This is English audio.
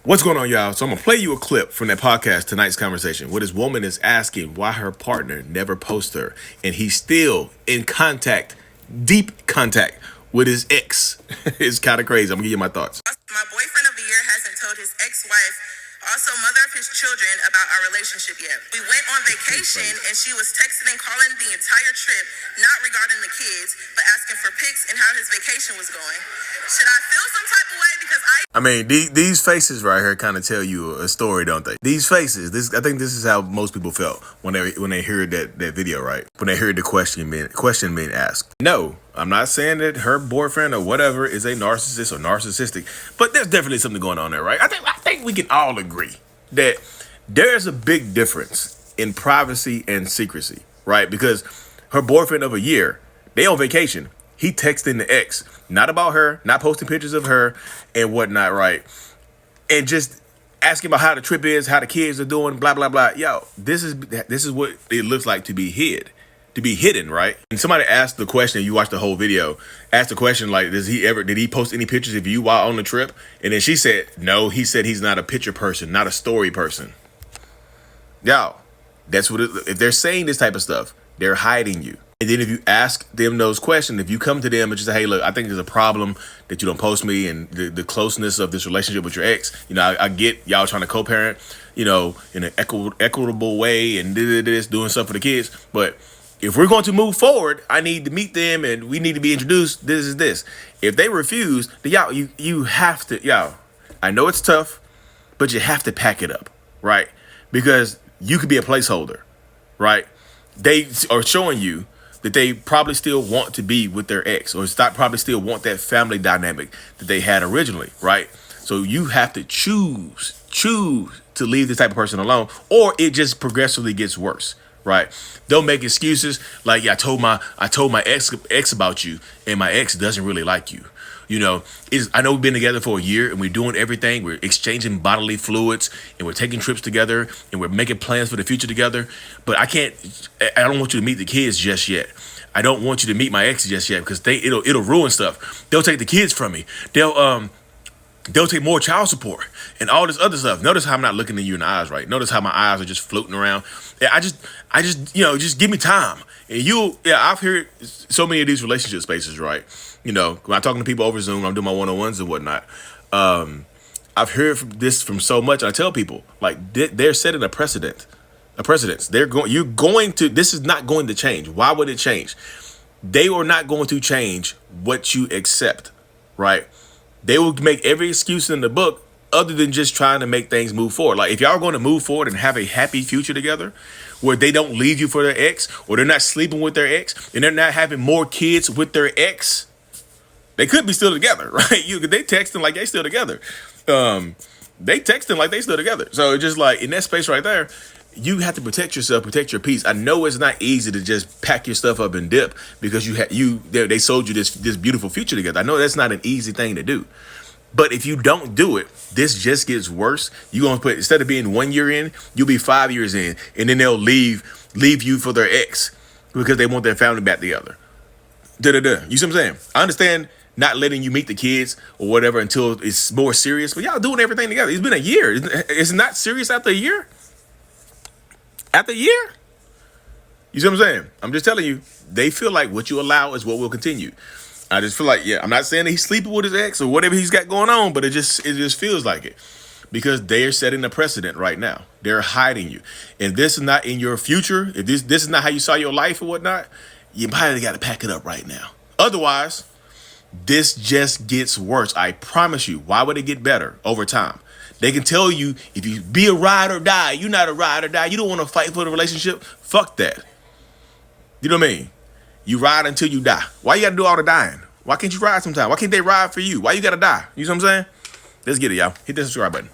What's going on, y'all? So I'm gonna play you a clip from that podcast, tonight's conversation, where this woman is asking why her partner never posts her, and he's still in contact, deep contact with his ex. It's kind of crazy. I'm gonna give you my thoughts. My boyfriend of the year hasn't told his ex-wife, also mother of his children, about our relationship yet. We went on vacation and she was texting and calling the entire trip, not regarding the kids, but asking for pics and how his vacation was going. Should I feel some type of way because I mean, these faces right here kind of tell you a story, don't they? These faces, I think this is how most people felt when they heard that video, right? When they heard the question being asked. No, I'm not saying that her boyfriend or whatever is a narcissist or narcissistic, but there's definitely something going on there, right? I think we can all agree that there's a big difference in privacy and secrecy, right? Because her boyfriend of a year, they on vacation. He texting the ex, not about her, not posting pictures of her and whatnot, right? And just asking about how the trip is, how the kids are doing, blah, blah, blah. Yo, this is what it looks like to be hidden, right? And somebody asked the question, you watched the whole video, asked the question like, did he post any pictures of you while on the trip? And then she said, no, he said he's not a picture person, not a story person. Yo, that's what if they're saying this type of stuff, they're hiding you. And then if you ask them those questions, if you come to them and just say, hey, look, I think there's a problem that you don't post me and the closeness of this relationship with your ex. You know, I get y'all trying to co-parent, you know, in an equitable way and this, doing stuff for the kids. But if we're going to move forward, I need to meet them and we need to be introduced. This is this. If they refuse, then y'all, you have to, y'all, I know it's tough, but you have to pack it up, right? Because you could be a placeholder, right? They are showing you that they probably still want to be with their ex or probably still want that family dynamic that they had originally, right? So you have to choose to leave this type of person alone, or it just progressively gets worse, right? They'll make excuses like, yeah, I told my ex about you and my ex doesn't really like you. You know, I know we've been together for a year and we're doing everything. We're exchanging bodily fluids and we're taking trips together and we're making plans for the future together. But I don't want you to meet the kids just yet. I don't want you to meet my ex just yet because it'll ruin stuff. They'll take the kids from me. They'll take more child support and all this other stuff. Notice how I'm not looking at you in the eyes, right? Notice how my eyes are just floating around. I just, just give me time. And I've heard so many of these relationship spaces, right? You know, when I'm talking to people over Zoom, I'm doing my one-on-ones and whatnot. I've heard this from so much. I tell people like they're setting a precedent. This is not going to change. Why would it change? They are not going to change what you accept, right? They will make every excuse in the book other than just trying to make things move forward. Like if y'all are going to move forward and have a happy future together where they don't leave you for their ex or they're not sleeping with their ex and they're not having more kids with their ex, they could be still together, right? They texting like they still together. They texting like they still together. So it's just like in that space right there, you have to protect yourself, protect your peace. I know it's not easy to just pack your stuff up and dip because they sold you this beautiful future together. I know that's not an easy thing to do. But if you don't do it, this just gets worse. You're going to instead of being 1 year in, you'll be 5 years in, and then they'll leave you for their ex because they want their family back together. You see what I'm saying? I understand not letting you meet the kids or whatever until it's more serious, but y'all doing everything together. It's been a year. It's not serious after a year? After a year? You see what I'm saying? I'm just telling you, they feel like what you allow is what will continue. I just feel like, I'm not saying that he's sleeping with his ex or whatever he's got going on, but it just feels like it because they are setting a precedent right now. They're hiding you. And this is not in your future. If this is not how you saw your life or whatnot, you probably got to pack it up right now. Otherwise, this just gets worse. I promise you. Why would it get better over time? They can tell you if you be a ride or die, you're not a ride or die. You don't want to fight for the relationship. Fuck that. You know what I mean? You ride until you die. Why you got to do all the dying? Why can't you ride sometime? Why can't they ride for you? Why you got to die? You know what I'm saying? Let's get it, y'all. Hit that subscribe button.